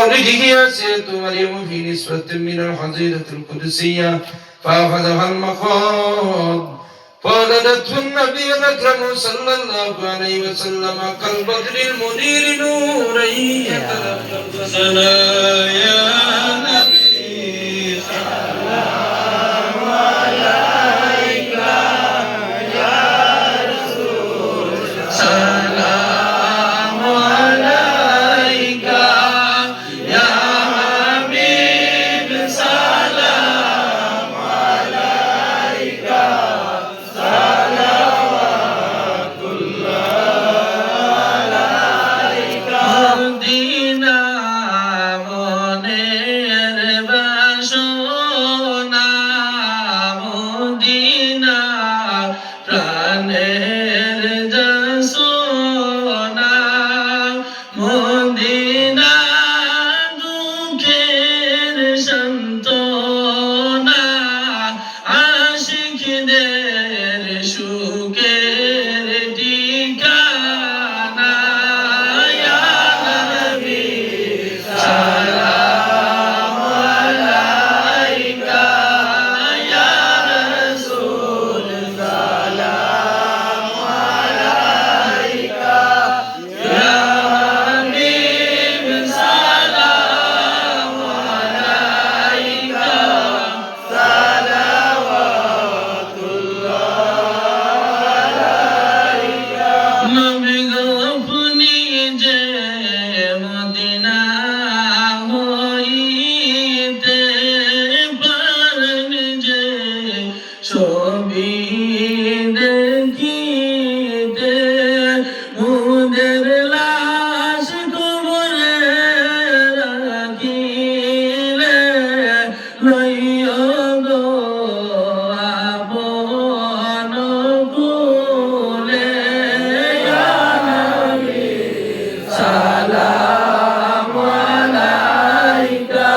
مورده سيرته في نسبة من الحظيرة القدسية فأخذها المخاض فولدته النبي الأكرم صلى الله عليه وسلم كالبدر المنير نورا يتلألأ يا نبي سلام عليك يا رسول سلام عليك يا حبيب سلام عليك صلوات الله عليك مدينة মনের বাসনা মদিনা প্রাণের বাসনা মদিনা দুঃখের সান্ত্বনা আশিকদের সুখের ঠিকানা ইয়া নবী সালাম আলাইকা ইয়া রাসূল সালাম আলাইকা ইয়া হাবিব সালাম আলাইকা নবী গো আপনি যে মদিনা হইতে পারেন যে ছবি দেখিতে মুদের লাশ কবরে রাখিলে লইও গো আপন কুলে ইয়া নবী সালাম আলাইকা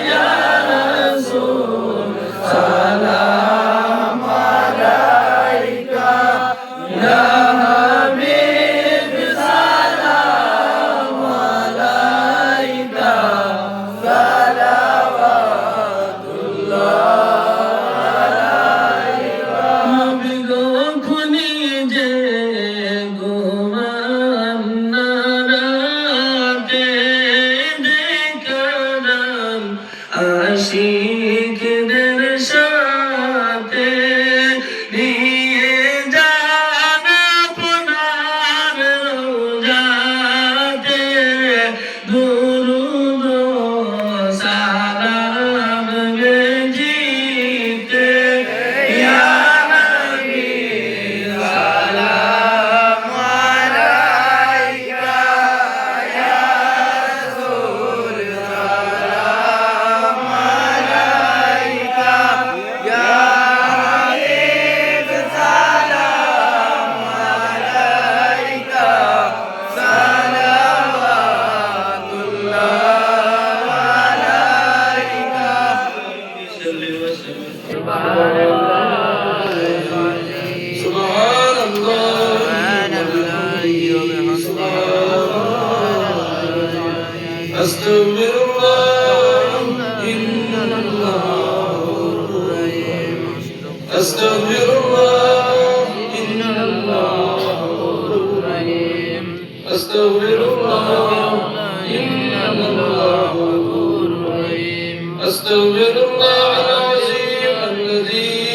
ইয়া রাসূল সালাম আলাইকা ইয়া হাবিব সালাম আলাইকা নবী গো খুনি যে ঘুমান না রাতে দেখালাম আশিকদের সাথে নিয়ে যান আপনার রোজাতে দুরূদ সালাম বেজিতে ইয়া নবী সালাম আলাইকা ইয়া রাসূল সালাম আলাইকা ইয়া হাবিব সালাম আলাইকা সালাওয়াতুল্লাহ আলাইকা أستغفر الله إن الله أستغفر الله إن الله أستغفر الله إن الله أستغفر الله العظيم الذي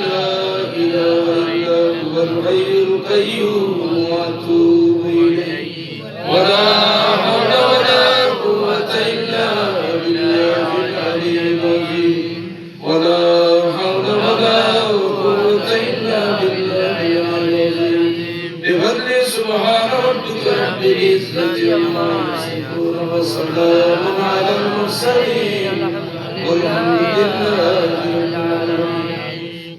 لا إله إلا هو الحي القيوم وأتوب إليه ولا حول ولا قوة إلا بالله العلي العظيم ولا حول ولا قوة إلا بالله العلي العظيم بفضل سبحان ربك رب العزة عما يصفون وسلام على المرسلين والحمد لله رب العالمين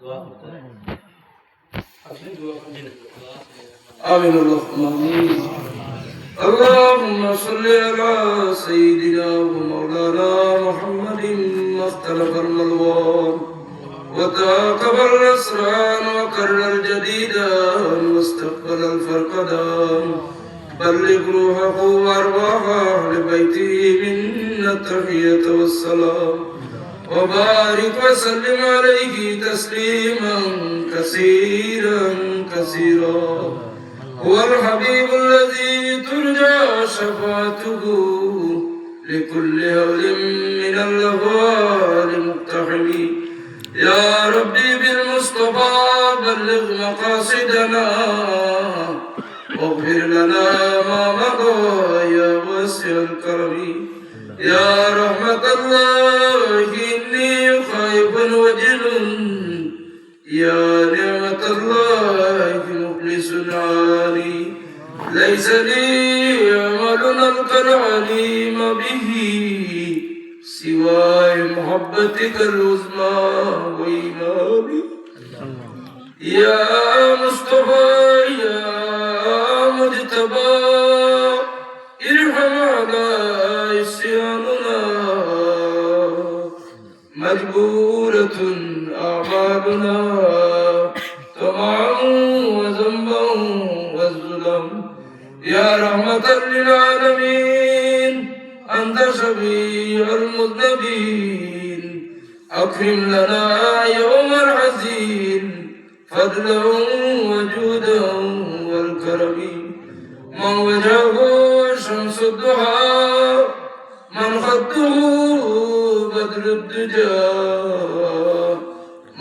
দোয়া করতে آمين اللهم آمين. اللهم صل على سيدنا ومولانا محمد ما اختلف الملوان وتعاقب الأسران وكرر الجديدا واستقبل الفرقدان. بلغ روحه وأرواح أهل بيته منا التحية والسلام وبارك وسلم عليه تسليما كثيرا كثيرا. هو الحبيب الذي ترجى شفاعته لكل هول من اللهوال مقتحم. يا ربي بالمصطفى بلغ مقاصدنا واغفر لنا ما مضى يا واسع الكرم. يا رحمة الله إني خائف وجل يا نعمة الله مخلص عالي. ليس لي عمل نلقى العليم به سوى محبتك العظمى وإيماني. يا مصطفى يا مجتبى ارحم على عصياننا. مجبورة أعمالنا طمعا وذنبا والظلم. يا رحمة للعالمين أنت شفيع المذنبين. أكرم لنا يوم الحزين فضلا وجودا والكرم. من وجهه شمس الضحى من خده بدر الدجى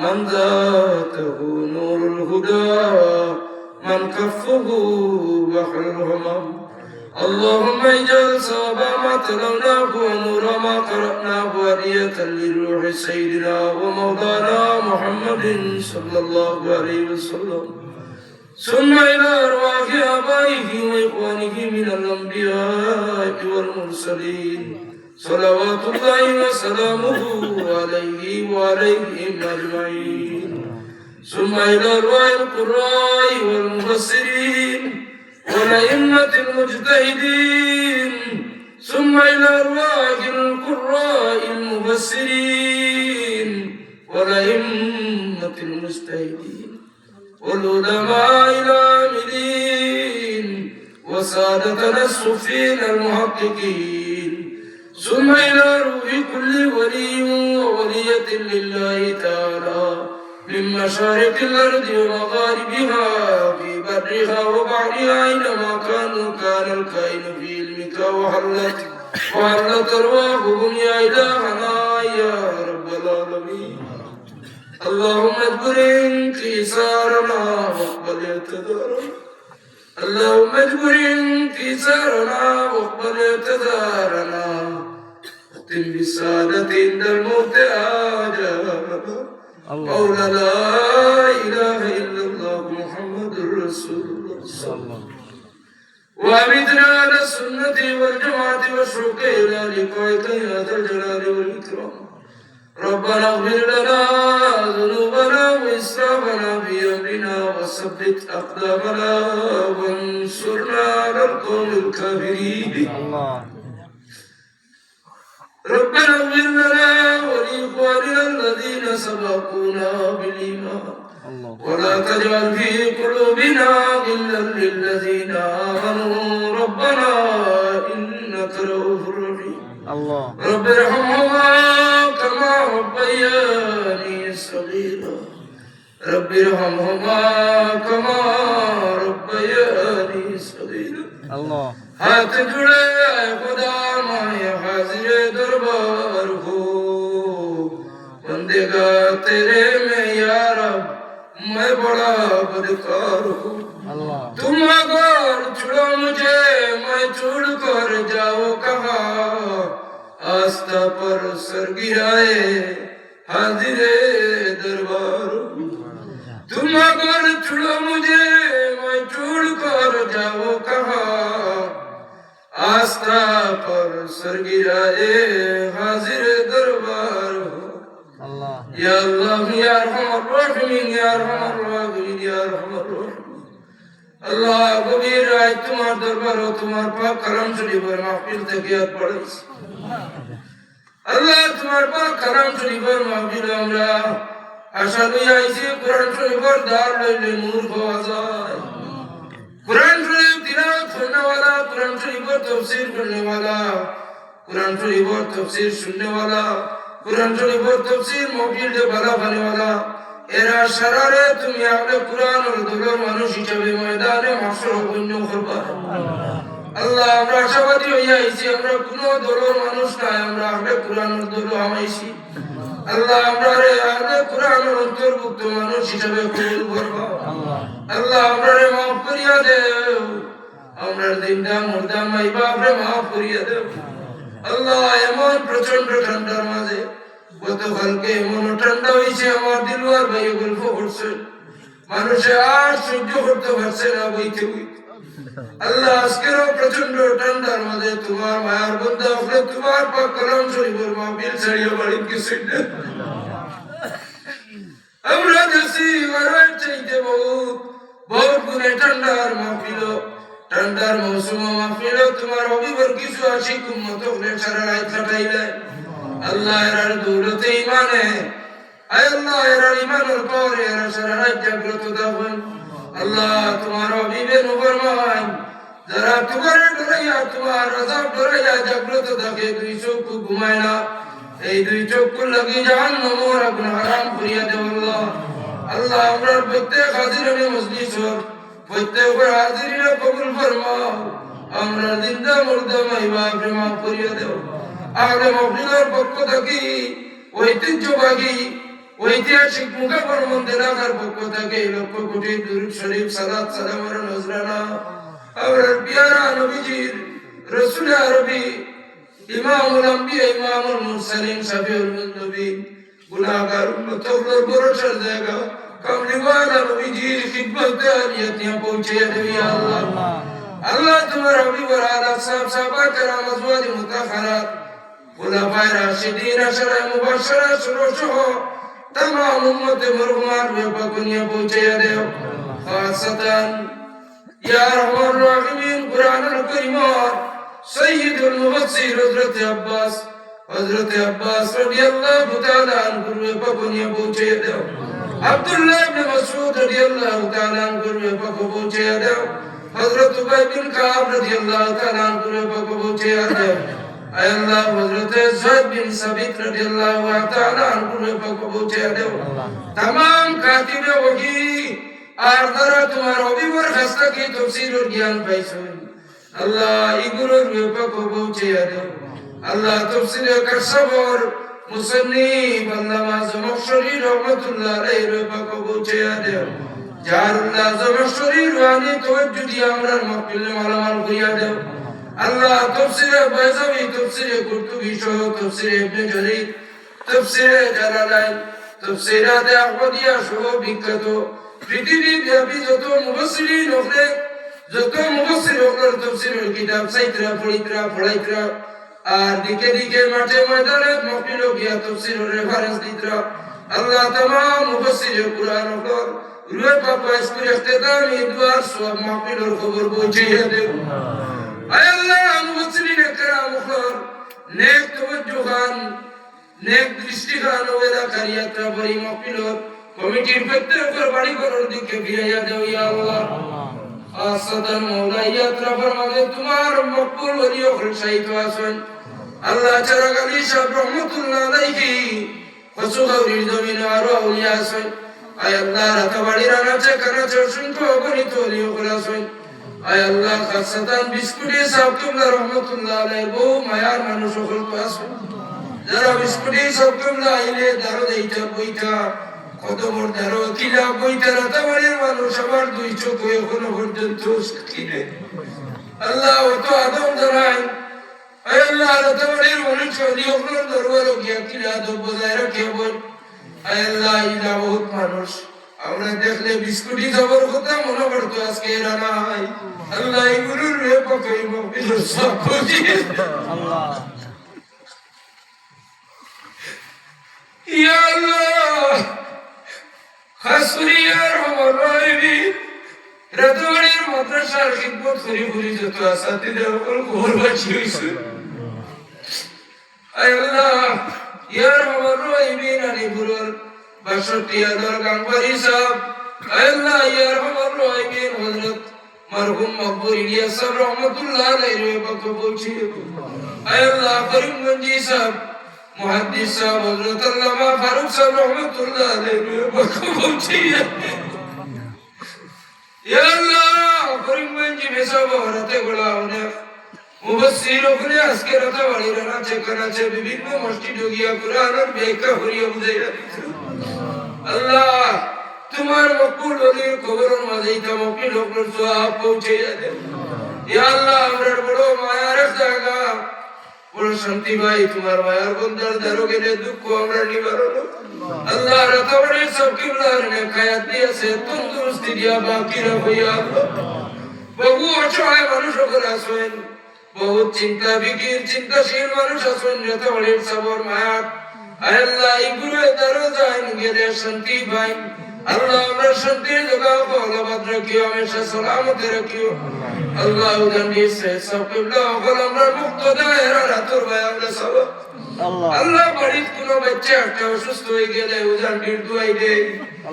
من ذاته نور الهدى من كفه بحر الهمم. اللهم اجعل ثواب ما تلوناه ونور ما قرأناه هدية لروح سيدنا ومولانا محمد صلى الله عليه وسلم ثم إلى أرواح آبائه وإخوانه من الأنبياء والمرسلين صلوات الله وسلامه عليه وعليهم أجمعين. ثم إلى أرواح القراء والمفسرين والأئمة المجتهدين. ثم إلى أرواح القراء المفسرين والأئمة المجتهدين والعلماء العاملين وسادتنا الصوفيين المحققين. ثم إلى روح كل ولي وولية لله تعالى من مشارق الأرض ومغاربها في برها وبحرها أينما كانوا كان الكائن في علمك وحلت أرواحهم يا إلهنا يا رب العالمين. اللهم اجبر انكسارنا واقبل اعتذارنا. اللهم اجبر انكسارنا واقبل اعتذارنا. اختم بالسعادة عند الموت آجالنا. قول لا إله إلا الله محمد رسول الله صلى الله عليه وسلم. وأمتنا على السنة والجماعة والشوق إلى لقائك يا ذا الجلال والإكرام. ربنا اغفر لنا ذنوبنا وإسرافنا في أمرنا وثبت أقدامنا وانصرنا على القوم الكافرين. ربنا اغفر لنا ولإخواننا الذين سبقونا بالإيمان ولا تجعل في قلوبنا غلا للذين آمنوا ربنا إنك رؤوف رحيم. رب ارحمهما كما ربياني صغيرا. رب ارحمهما كما ربياني صغيرا. हाथ जुड़े खुदा माए हाजिर दरबार हो. बंदेगा तेरे में या रब मैं बड़ा बदकार हूँ. तुम अगर छुड़ो मुझे मैं छोड़ कर जाओ कहा. आस्था पर सर गिराए हाजिर दरबार. तुम अगर छुड़ो मुझे मैं छोड़ कर जाओ कहा. आस्था पर सर गिराए हाजिर दरबार. या अल्लाह या अरहमर राहिमीन या अरहमर राहिमीन या अरहमर আল্লাহ গভীর রাত তোমার দরবার ও তোমার পাক কালাম শরীফের মাহফিল থেকে আর পড়েছি আল্লাহ তোমার পাক কালাম শরীফের মাহফিল আমরা আশা লইয়া আইছি কোরআন শরীফের দ্বার লইলে নূর পাওয়া যায় कुरान शरीफ तिलावत करने वाला कुरान शरीफ और तफसीर करने वाला कुरान शरीफ और तफसीर सुनने वाला कुरान शरीफ और तफसीर महफिल से भला पाने वाला एरा शरारे तुम आपने कुरान और दुलर मानुष हिसाबे मैदाने माशर पुण्य करबा আল্লাহ আমরা আশাবাদী হইয়া আইছি আমরা কোন দলর মানুষ নাই আমরা আহলে কুরআন এর দল আমাইছি আল্লাহ আমরা রে আহলে কুরআন এর অন্তর্ভুক্ত মানুষ হিসেবে কবুল করবা আল্লাহ আমরা রে maaf করিয়া দেও আমরা জিন্দা মুর্দা মাই বাপ রে maaf করিয়া দেও আল্লাহ এমন প্রচন্ড ঠান্ডার মাঝে গতকালকে এমন ঠান্ডা হইছে আমার দিলওয়ার ভাই গল্প করছে মানুষে আর সহ্য করতে পারছে না বইতে বইতে আল্লাহ আজকেরও প্রচন্ড ঠান্ডার মাঝে তোমার মায়ার বান্দা হলে তোমার পাক কালাম শরীফের মাহফিল ছাড়িয়ে বাড়ি কিছু আমরা দেশি ওয়ার চাইতে বহুত গুণে ঠান্ডার মাহফিল ঠান্ডার মৌসুম মাহফিল তোমার অবিবর কিছু আশিক উম্মত হলে সারা রাত কাটাইলে আল্লাহ এর দৌলতে ইমানে আয় আল্লাহ এর ইমানের পর এর সারা রাত জাগ্রত থাকুন আল্লাহ তোমার অবিবেন ফরমান যারা তোমার ডরাইয়া তোমার আযাব ডরাইয়া জাগ্রত থাকে দুই চোখ ঘুমায় না এই দুই চোখ লাগি জাহান্নাম ওর আগুন হারাম করিয়া দেও আল্লাহ আল্লাহ আমরা প্রত্যেক হাজিরানে মজলিস প্রত্যেক হাজিরিনে কবুল ফরমাও আমরা জিন্দা মুর্দা মাইবা প্রেমা করিয়া দেও আহলে মাহফিলের পক্ষ থেকে ঐতিহ্যবাহী ঐতিহাসিক মুকাফর মন্দির রাখার পক্ষ থেকে লক্ষ কোটি দুরূদ শরীফ সালাত সালামের নজরানা আমার পিয়ারা নবীজির রাসূল আরবি ইমামুল আম্বিয়া ইমামুল মুরসালিন শাফিউল মুজনবিন গুনাহগার উম্মতের ভরসার জায়গা কামলিওয়ালা নবীজির খিদমতে আলিয়াত নিয়ে পৌঁছে দেবে আল্লাহ আল্লাহ তোমার হাবিবর আলা সাহাবা کرام আজওয়াজ মুতাহহারাত খুলাফায়ে রাশিদিন আশরা মুবাশশারা সহ तमाम उम्मत मरहुमार बेपकनिया पहुंचे देव खासतन या रहमान रहीम कुरान करीम सय्यदुल मुफस्सिर हजरत अब्बास रदियल्लाहु ताला अन्हु बेपकनिया पहुंचे देव अब्दुल्लाह इब्न मसऊद रदियल्लाहु ताला अन्हु बेपक पहुंचे देव हजरत उबय बिन काब रदियल्लाहु ताला अन्हु बेपक पहुंचे देव আয় আল্লাহ হযরত যায়েদ বিন সাবিত রাদিয়াল্লাহু তাআলা আনহু পাক পৌঁছে দেও तमाम কাতিবে ওহি আর যারা তোমার অবিবর খাস্তা কি তাফসীরের জ্ঞান পাইছো আল্লাহ ইগুলোর পাক পৌঁছে দেও আল্লাহ তাফসীরে কাসবর মুসান্নিফ আল্লামা জমশরী রহমাতুল্লাহ আলাইহি পাক পৌঁছে দেও জারুল্লাহ জমশরী রুহানি তাওজ্জুদি আমরা মাহফিলে মালামাল করিয়া দেও আল্লাহ তাফসীরে বাইজাবি তাফসীরে কুরতুবী সহ তাফসীরে ইবনে জারীর তাফসীরে জালালাইন তাফসীরাতে আহমদিয়া সহ বিখ্যাত পৃথিবী ব্যাপী যত মুফাসসিরিন হলে যত মুফাসসির হলের তাফসীরের কিতাব সাইতরা পড়াইতরা আর দিকে দিকে মাঠে ময়দানে মাহফিল গিয়া তাফসীরের রেফারেন্স দিতরা আল্লাহ तमाम মুফাসসিরে কুরআন হল রুয়ে পাক ইসকুর ইখতিতামি দুয়ার সব মাহফিলের খবর পৌঁছাইয়া দেও আয় আল্লাহ মুফাসসিরিন کرام হল নেক তওজ্জুহান নেক দৃষ্টিখান ওয়াদা কারিয়াতরা বড়ি মাহফিলের কমিটির প্রত্যেকের বাড়ি ঘরের দিকে ফিরাইয়া দেও ইয়া আল্লাহ খাসতান মাওলা ইয়াত্রা ফরমালে তোমার মকবুল ওলি হল শাহিদ আছেন আল্লাহ চারাগালি সাহেব রহমাতুল্লাহ আলাইহি ফসুগাউরির জমিনে আরো আউলিয়া আছেন আয় আল্লাহ রাতাবাড়ির আনাচে কানাচে অসংখ্য অগণিত ওলি হল আছেন আয় আল্লাহ খাসতান বিস্কুটে সাহেব কিবলা রহমাতুল্লাহ আলাইহি বহু মায়ার মানুষ হল আছেন যারা বিস্কুটে সাহেব কিবলা আইলে দারো দেইতা বইতা কত বড় দারো কিলা বইতা রাতাবাড়ির মানুষ আবার দুই চোখ এখনো পর্যন্ত কিনে আল্লাহ অত আদম জানাই আয় আল্লাহ রাতাবাড়ির মানুষ ওলি হল দরবারে গিয়া কিলা আদব বজায় রাখে বল আয় আল্লাহ ইলা বহুত মানুষ আমরা দেখলে বিস্কুটি জবর কথা মনে পড়তো আজকে এরা নাই আল্লাহ এগুলোর রেপকই মকবিল সব খুঁজি আল্লাহ ইয়া আল্লাহ খাসুরিয়ার আমার রাইবি রাতবাড়ির মাদ্রাসার খিদমত করি করি যত আসাতিদের সকল খবর বাঁচি হইছে আয় আল্লাহ ইয়ার আমার রহিমিন আলিপুরের 62 হাজার গাঙ্গুবাড়ি সাহেব আয় আল্লাহ ইয়ার আমার রহিমিন হযরত মরহুম মকবুল ইলিয়াস সাহেব রহমাতুল্লাহ আলাইহি পাক পৌঁছিয়ে আয় আল্লাহ করিমগঞ্জি সাহেব মুহাদ্দিস সাহেব হযরত আল্লামা ফারুক সাহেব রহমাতুল্লাহ আলাইহি পাক পৌঁছিয়ে ইয়া আল্লাহ করিমগঞ্জি মেসাব হরতে গোলা অনেক মুফাসসির ওখানে আজকে রাতে বাড়িরা নাচে কানাচে বিভিন্ন মসজিদ গিয়া কুরআনের ব্যাখ্যা করিয়া বুঝাইয়া দিছে আল্লাহ তোমার মকবুল ওলির কবরের মাঝে তামকি লোকের সওয়াব পৌঁছাইয়া দেন ইয়া আল্লাহ আমরা বড় মায়ার জায়গা বড় শান্তি ভাই তোমার মায়ার বন্দার দ্বারা গেলে দুঃখ আমরা নিবারণ আল্লাহ রাতবাড়ি সব কিবলার নে খায়াত দিয়েছে তন্দুরস্তি দিয়া বাকি রাখিয়া বহু অসহায় মানুষ ওখানে আছেন বহু চিন্তা বিকির চিন্তাশীল মানুষ আছেন রাতবাড়ির সবর মায়াত আয় আল্লাহ ইগুরে দ্বারা যান গেলে শান্তি ভাই আল্লাহ আমরা শান্তির জায়গা বলবাদ রাখিও হমেশা সালামতে রাখিও আল্লাহ উদানি সে সব কিবলা ওখানে আমরা মুক্ত দায়রা রাতর ভাই আমরা সব আল্লাহ বাড়ির কোনো বাচ্চা একটা অসুস্থ হয়ে গেলে উদানির দুয়াই দে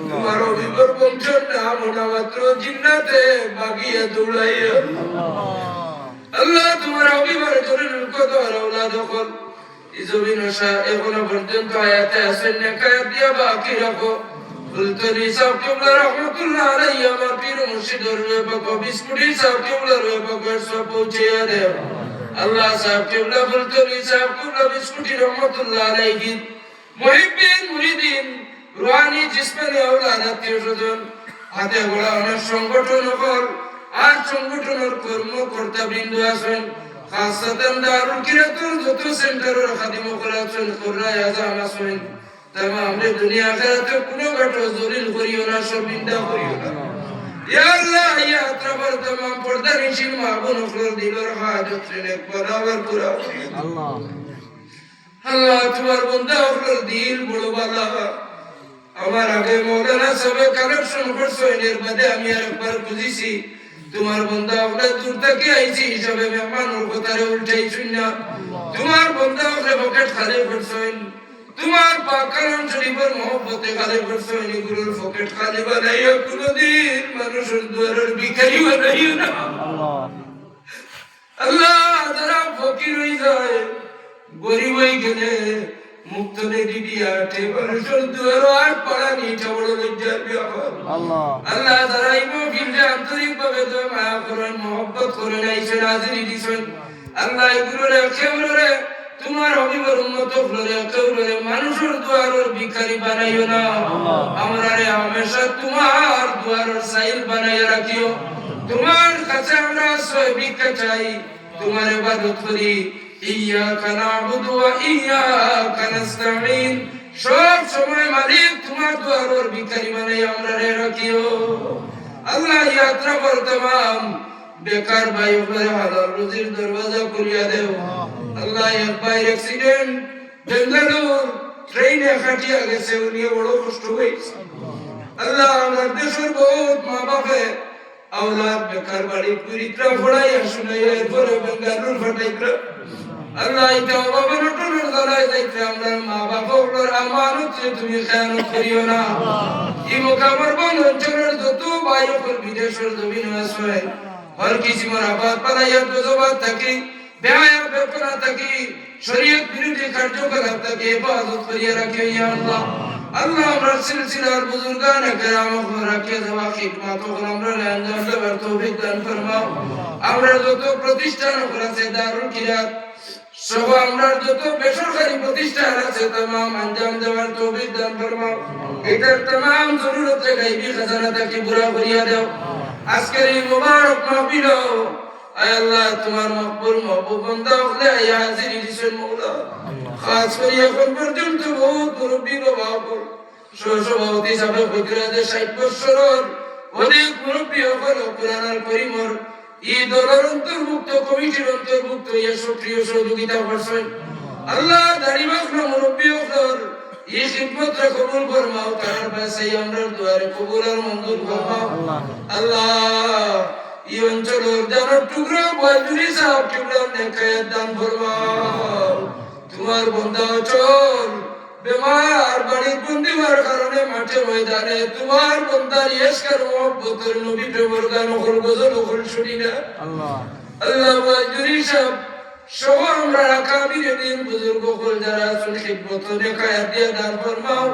তোমার অভিবর বংশের নাম ওনা মাত্র জিন্নাতে বাগিয়ে দৌড়াইয়া আল্লাহ তোমার অভিবর জরুর কদর আওলাদ হল ইজবিন আশা এখনো পর্যন্ত আয়াতে আছেন নেকায়াত দিয়া বাকি রাখো ফুলতলি সাহেব কিবলা রহমাতুল্লাহ আলাইহি আমার পীর মুর্শিদ রয়ে পাক বিস্কুটি সাহেব কিবলা রয়ে পাক সব পৌঁছিয়া দেও আল্লাহ সাহেব কিবলা ফুলতলি সাহেব কিবলা বিস্কুটি রহমাতুল্লাহ আলাইহি মুহিব্বিন মুরিদিন রুহানি জিসমানি আওলাদ আত্মীয় স্বজন হাতে গড়া অনেক সংগঠন হল আর সংগঠনের কর্মকর্তা বৃন্দ আছেন খাসাতান দারুল কিরাতুল যত সেন্টারের খাদিম আছেন কুররায়ে আযম আছেন तमाम रे दुनिया आखिरत कुनो घटो जलील करियो ना शर्मिंदा करियो ना या अल्लाह या अतरबर तमाम पर्दा निशिन माबून अखलर दिलर हाजत रे बराबर पूरा अल्लाह अल्लाह तुम्हार बंदा अखलर दिल बड़ो वाला আমার আগে মওলানা সবে কালেকশন করছো এর মধ্যে আমি আরেকবার বুঝিছি তোমার বান্দা আমরা দূর থেকে আইছি হিসাবে মেহমানের কথারে উল্টাইছুন না তোমার বান্দা আমরা পকেট খালি করছুন তোমার পাক কালাম শরীফের মহব্বতে খালি করছুন এগুলোর পকেট খালি বানাইয়া কোনদিন মানুষের দুয়ারের ভিখারি বানাইও না আল্লাহ যারা ফকির হয়ে যায় গরিব হয়ে গেলে মুক্তনে দিদিয়া মানুষের দুয়ারও আর পড়া নিয়ে বড় লজ্জার ব্যাপার আল্লাহ যারা এই মহফিলটা আন্তরিকভাবে মায়া করেন মহব্বত করেন আইসেন হাজিরি দিছেন আল্লাহ এগুলোরে কেউরে তোমার হবিবর উন্নত ফ্লোরে কেউরে মানুষের দুয়ারের ভিখারি বানাইও না আমরা রে হামেশা তোমার দুয়ারের সাইল বানাইয়া রাখিও তোমার কাছে আমরা আশ্রয় ভিক্ষা চাই তোমার ইবাদত করি ইয়াকা নাবুদু ওয়া ইয়াকা নাস্তাঈন সব সময় মালিক তোমার দুয়ারের ভিখারি বানাইয়া আমরা রে রাখিও আল্লাহ ইয়াত্রা কর तमाम বেকার ভাই উপরে হালাল রুজির দরওয়াজা খুলিয়া দেও আল্লাহ এক ভাইয়ের অ্যাক্সিডেন্ট বেঙ্গালুরু ট্রেনে কাটিয়া গেছে উনি বড় কষ্ট হয়েছে আল্লাহ আমার দেশের বহুত মা বাপে আওলাদ বেকার বাড়ি পুরিত্রা ফড়াইয়া শুনাইয়া এরপরে বেঙ্গালুরু ফাটাইত্রা আল্লাহ এটা বাবা নটনের দলায় যাইতে আমরা মা বাপর আমানত তুমি খেয়ানত করিও না এই মোকামের বন অঞ্চলের যত ভাই ওপর বিদেশের জমিন আছে আর কিসিমার আবাদ পালাইয়া গজবাদ থাকি বেহায়া বেপনা থাকি শরীয়ত বিরোধী কার্যকলাপ থেকে হেফাজত করিয়া রাখিও ইয়া আল্লাহ আল্লাহ আমরা সিলসিলার বুজুর্গানে কেরাম রাখিয়া দেওয়া খিদমত আমরা আঞ্জাম দেওয়ার তৌফিক দান ফরমাও আমরা যত প্রতিষ্ঠান আছে দারুল কিরাত সব আমরা যত বেসরকারি প্রতিষ্ঠান আছে तमाम আঞ্জাম দেওয়ার তৌফিক দান ফরমাও এটার तमाम জরুরতে গায়বী খাজানা থেকে পুরা করিয়া দাও আজকের এই মুবারক মাহফিল আয় আল্লাহ তোমার মকবুল মাহবুব বান্দা হলে আয় হাজিরি দিছেন মাওলা খাস করে এখন পর্যন্ত বহুত মুরব্বি বাবা সভাপতি সাহেব ফকিরাদের 60 বছরের অনেক মুরব্বি হল কোরআনুল কারীমের এই দলের অন্তর্ভুক্ত কমিটির অন্তর্ভুক্ত ইয়া সক্রিয় সহযোগিতা করছেন আল্লাহ দাড়িমাখনা মুরব্বি হল এই খিদমত কবুল ফরমাও তার পাশে আমরা দুয়ারে কবুল আর মঞ্জুর ফরমাও আল্লাহ এই অঞ্চলের জানার টুকরো বয়জুরি সাহেব টুকরার নেকায়াত দান ফরমাও। তোমার বন্ধা অচল বেমার বাড়ির বন্দিবার কারণে মাঠে ময়দানে তোমার বন্দার ইয়েশকার মহব্বতের নবী প্রেমর গান হল গজল হল শুনি না আল্লাহ বয়জুরি সাহেব সহ আমরা কাবিরে দিন বুজুর্গ হল যারা আছেন খিদমত নেকায়াত দিয়ে দান ফরমাও।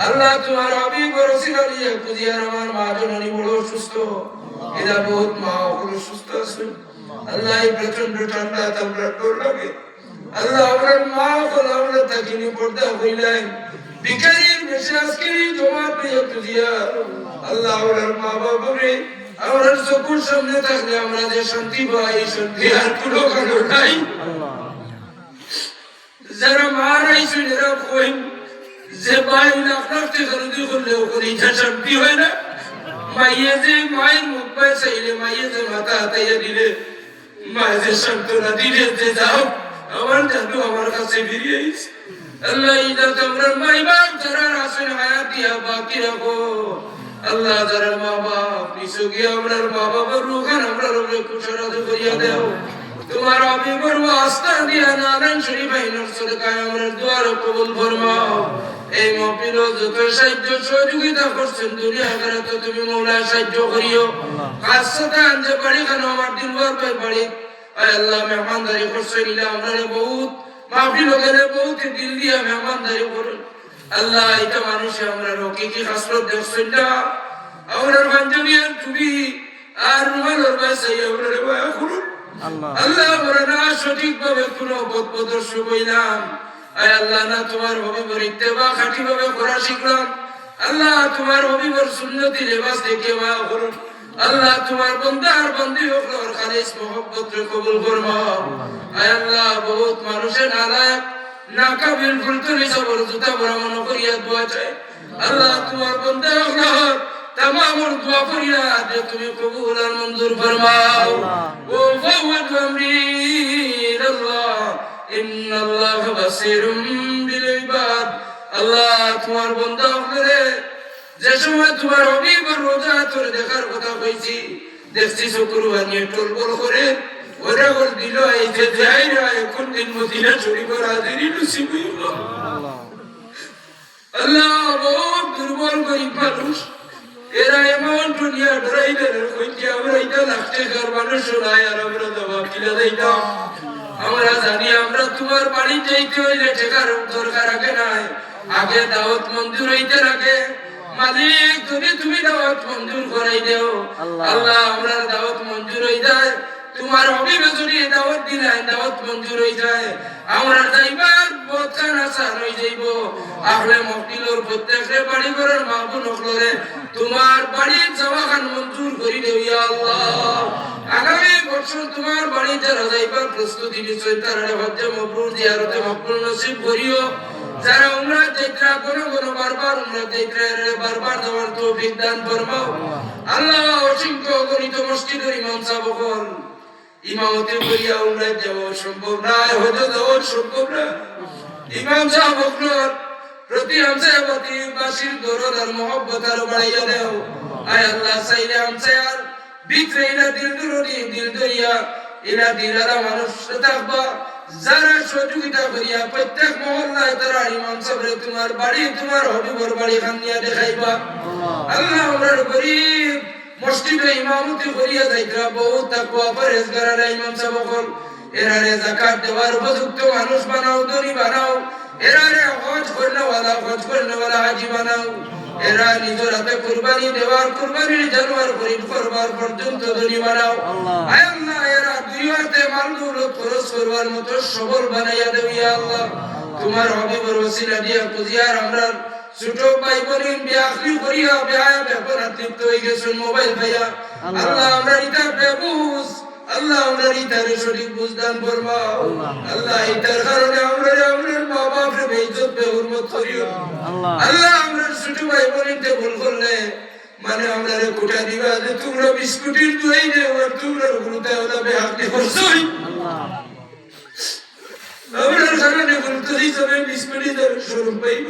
আল্লাহ তোমার হাবিব রাসূল আলিয়া কুজিয়ার আমার মা জননী বড় সুস্থ এরা বহুত মা হল সুস্থ আছেন আল্লাহ এই প্রচন্ড ঠান্ডা তোমরা ডর লাগে আল্লাহ আমার মা হল আমরা তাকিনি পর্দা হইলেন ভিখারির বেশি আজকে জমা পেয়ে কুজিয়া আল্লাহ আমার মা বাবা রে আমরা চোখের সামনে থাকলে আমরা যে শান্তি পাই শান্তি আর কোনো কারণ নাই। যারা মারাই শুনেরা কই যে ভাই লাখ লাখ টাকা রুজি করলেও করে ইচ্ছা শান্তি হয় না। মাইয়ে যে মায়ের মুখ পায় চাইলে মাইয়ে যে মাথা হাতাইয়া দিলে মায়ে যে সান্ত্বনা দিলে যে যাও আমার জাদু আমার কাছে ফিরিয়ে আইছে আল্লাহ ইদা তোমরা মাই বাপ যারা আসেন হায়াত দিয়া বাকি রাখো আল্লাহ যারা মা বাপ নিসুগি আমরা মা বাবার রুখান আমরা রবে কুশরাদ করিয়া দেও তোমার আবিবর ওয়াস্তা দিয়া নারায়ণ শরীফ আইনের সরকার আমরা দুয়ার কবুল ফরমাও। এই মাহফিল যত সাহায্য সহযোগিতা করছেন দুনিয়া আখিরাতে তুমি মওলা সাহায্য করিও খাসতান যে বাড়ি খান আমার দিলওয়ার ভাই বাড়ি আয় আল্লাহ মেহমানদারি করছেন ইলা আমরা বহুত মাহফিল গেলে বহুত দিল দিয়া মেহমানদারি করুন আল্লাহ এটা মানুষে আমরা হকিকি হাসরত দেখছেন না আমরা পাঞ্জাবিয়ার টুপি আর রুমালের বাসে আমরা বয়া করুন আল্লাহ আমরা না সঠিকভাবে কোনো পথ প্রদর্শক হইলাম আয় আল্লাহ না তোমার হবিবর ইত্তেবা খাঁটিভাবে করা শিখলাম আল্লাহ তোমার হবিবর সুন্নতি লেবাস দেখে মায়া করুন আল্লাহ তোমার বন্দার বন্দি হকর খালিস মোহব্বত কবুল ফরমাও। আয় আল্লাহ বহুত মানুষের নালায়েক নাকাবিল ফুলতুনি সবর জুতা বড় মন করিয়া দোয়া চাই আল্লাহ তোমার বন্দা হকর तमाम दुआ फरियाद तुम्हें कबूल और मंजूर फरमाओ ओ फवद अमरी अल्लाह इन्नल्लाह बसीरुम बिल इबाद আল্লাহ তোমার বান্দা হলে যে সময় তোমার হবিবর রোজা তোর দেখার কথা কইছি দেখছি শুক্রবার টলবল করে ওরা বল দিল এই যে যাইরা এখন দিন মদিনা শরীফের হাজিরি নসিব হইল আল্লাহ বহুত দুর্বল গরিব মানুষ এরা এমন দুনিয়া ডরাইলে কইছি আমরা এটা লাগতে ঘর মানুষ নাই আর আমরা দেওয়া কিলা দেইতাম আমরা জানি আমরা তোমার বাড়ি যাইতে হইলে টাকার দরকার আগে নাই আগে দাওয়াত মঞ্জুর হইতে রাখে মালিক যদি তুমি দাওয়াত মঞ্জুর করাই দেও আল্লাহ আমরা দাওয়াত মঞ্জুর হই যায় তোমার হবিবে যদি দাওয়াত দিলেন দাওয়াত মঞ্জুর হই যায় আমরা যাইবার বচ্চান আসার হই যাইব আহলে মকদিলর প্রত্যেকরে বাড়ি ঘরের মাহবুব নকলরে তোমার বাড়ির জাওয়াখান মঞ্জুর করি দেও ইয়া আল্লাহ আগামী বছর তোমার বাড়ি যারা যাইবার প্রস্তুতি নিচ্ছ তারা হজ্জে মাবরুর জিয়ারতে মকবুল নসিব করিও যারা উমরা যাত্রা কোন কোন বারবার উমরা যাত্রা বারবার যাওয়ার তৌফিক দান ফরমাও আল্লাহ অসংখ্য গণিত মসজিদের ইমাম সাহেব হল ইমামতি করিয়া উমরা যাওয়া সম্ভব না হজ যাওয়া সম্ভব না ইমাম সাহেব হল প্রতি আমসায়াবতি বাসির দরদ আর মহব্বত আর বাড়াইয়া দেও আয় আল্লাহ চাইলে আমসায়ার ভিতরে ইলা দিল দুরুদি দিল দরিয়া ইলা দিলারা মানুষ থাকবা যারা সহযোগিতা করিয়া প্রত্যেক মহল্লায় তারা ইমাম সাহেব তোমার বাড়ি তোমার হবিবর বাড়ি খান নিয়ে দেখাইবা আল্লাহ আমরা গরিব মসজিদে ইমামতি করিয়া যাইতরা বহুত তাকওয়া পরহেজগার ইমাম সাহেব হল এরারে যাকাত দেওয়ার উপযুক্ত মানুষ বানাও দরি বানাও এরারে হজ করনেওয়ালা হাজি বানাও এরা নিজের হাতে কুরবানি দেওয়ার কুরবানির জানোয়ার খরিদ করবার পর্যন্ত দরি বানাও আয় আল্লাহ এরা দুই হাতে মাল দৌলত খরচ করবার মতো সবল বানাইয়া দেও ইয়া আল্লাহ তোমার হবিবর ওসিলা দিয়া কুজিয়ার আমরা ছোট ভাই বোন বিয়াখলি করিয়া বিয়া ব্যাপারে লিপ্ত হয়ে গেছে মোবাইল ভাইয়া আল্লাহ আমরা ইতা বেবুস আল্লাহ আমরা ইতারে সঠিক বুঝদান ফরমাও আল্লাহ ইতার কারণে আমরা আমাদের মা বাপরে বেইজ্জত বেহুরমত করিও আল্লাহ আমরা ছোট ভাই বোনকে ভুল করলে মানে আমরা কোটা দিবা যে তোমরা বিস্কুটের দুই দে আর তোমরা গুরুতে ওলা বেহাকলি করছই আমরা কারণে গুরুতে হিসাবে বিস্কুটের স্বরূপ পাইব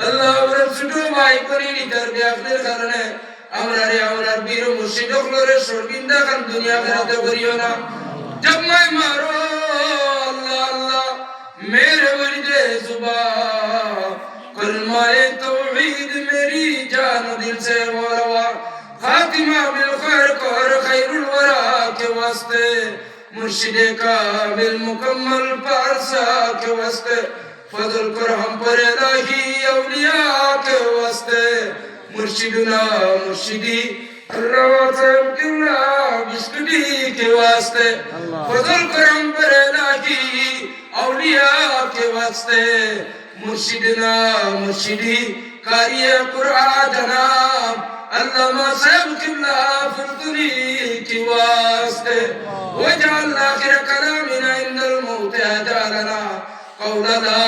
আল্লাহ আমরা ছোট ভাই বোনের ইতার বেহাকলির কারণে আমরা বীর মুর্শিদ হলরে সরবিন্দা খান দুনিয়া খেলাতে করিও না জম্মাই মারো আল্লাহ আল্লাহ मेरे वरीदे जुबा कलमाए तौहीद मेरी जान दिल से वरवा खातिमा बिल खैर कर खैरुल वरा के वास्ते मुर्शिदे कामिल मुकम्मल पारसा के वास्ते फजल कर हम पर इलाही औलिया के वास्ते मुर्शिदुना मुर्शिदी रवातब किला बिस्कुटी के वास्ते फजल कर हम पर इलाही औलिया के वास्ते मुर्शिदना मुर्शिदी कारिया कुरान जनाब अल्लामा साहब किबला फुरदुनी के वास्ते वजअल आखिर कलामिना इंदल मौत अजालना कौल ला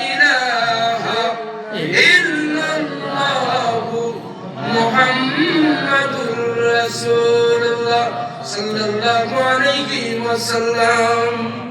इलाहा इल्लल्लाह मुहम्मदुर रसूलुल्लाह सल्लल्लाहु अलैहि वसल्लम